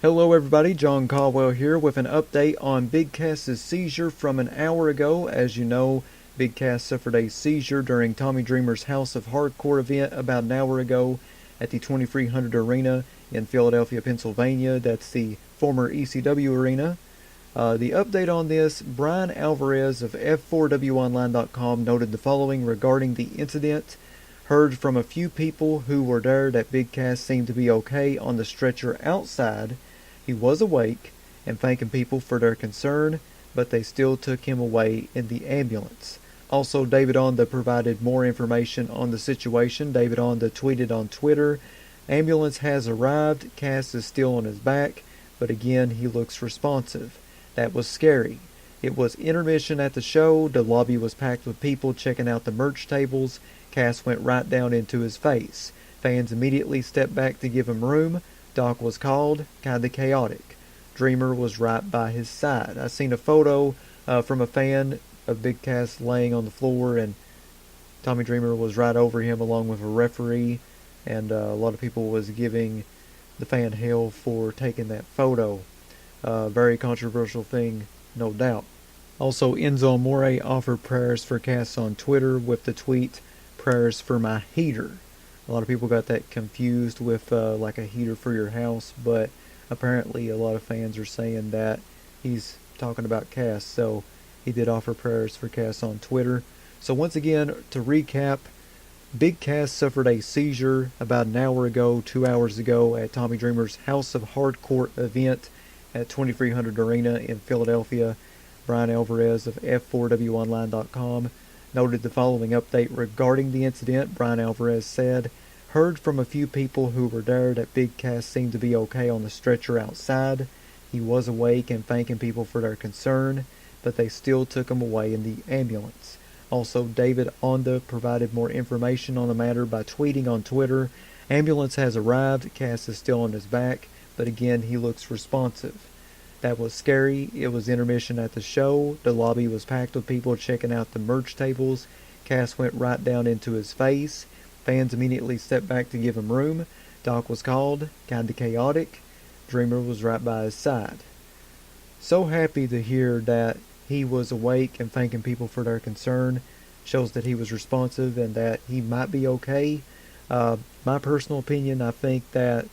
Hello everybody, John Caldwell here with an update on Big Cass's seizure from an hour ago. As you know, Big Cass suffered a seizure during Tommy Dreamer's House of Hardcore event about an hour ago at the 2300 Arena in Philadelphia, Pennsylvania. That's the former ECW arena. The update on this, Brian Alvarez of F4WOnline.com noted the following regarding the incident. Heard from a few people who were there that Big Cass seemed to be okay on the stretcher outside. He was awake and thanking people for their concern, but they still took him away in the ambulance. Also, David Onda provided more information on the situation. David Onda tweeted on Twitter, "Ambulance has arrived. Cass is still on his back, but again, he looks responsive. That was scary. It was intermission at the show. The lobby was packed with people checking out the merch tables. Cass went right down into his face. Fans immediately stepped back to give him room. Doc was called, kinda chaotic. Dreamer was right by his side." I seen a photo from a fan of Big Cass laying on the floor, and Tommy Dreamer was right over him along with a referee, and a lot of people was giving the fan hell for taking that photo. Very controversial thing, no doubt. Also, Enzo Amore offered prayers for Cass on Twitter with the tweet, "Prayers for my heater." A lot of people got that confused with like a heater for your house, but apparently a lot of fans are saying that he's talking about Cass, so he did offer prayers for Cass on Twitter. So once again, to recap, Big Cass suffered a seizure about an hour ago, 2 hours ago, at Tommy Dreamer's House of Hardcore event at 2300 Arena in Philadelphia. Brian Alvarez of F4WOnline.com noted the following update regarding the incident. Brian Alvarez said, "Heard from a few people who were there that Big Cass seemed to be okay on the stretcher outside. He was awake and thanking people for their concern, but they still took him away in the ambulance." Also, David Onda provided more information on the matter by tweeting on Twitter, "Ambulance has arrived. Cass is still on his back, but again, he looks responsive. That was scary. It was intermission at the show. The lobby was packed with people checking out the merch tables. Cass went right down into his face. Fans immediately stepped back to give him room. Doc was called, kinda chaotic. Dreamer was right by his side." So happy to hear that he was awake and thanking people for their concern. Shows that he was responsive and that he might be okay. My personal opinion, I think that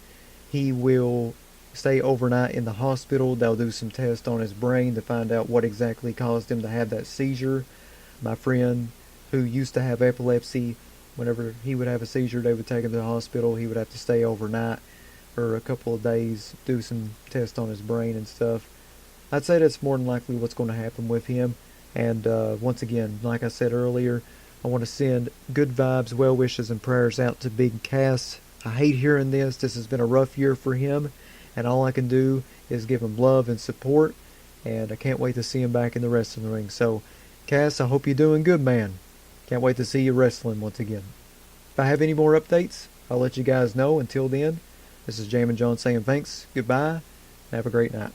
he will stay overnight in the hospital. They'll do some tests on his brain to find out what exactly caused him to have that seizure. My friend who used to have epilepsy, whenever he would have a seizure, they would take him to the hospital. He would have to stay overnight for a couple of days, do some tests on his brain and stuff. I'd say that's more than likely what's going to happen with him. And once again, like I said earlier, I want to send good vibes, well wishes, and prayers out to Big Cass. I hate hearing this. This has been a rough year for him, and all I can do is give him love and support, and I can't wait to see him back in the wrestling ring. So, Cass, I hope you're doing good, man. Can't wait to see you wrestling once again. If I have any more updates, I'll let you guys know. Until then, this is Jammin' John saying thanks, goodbye, and have a great night.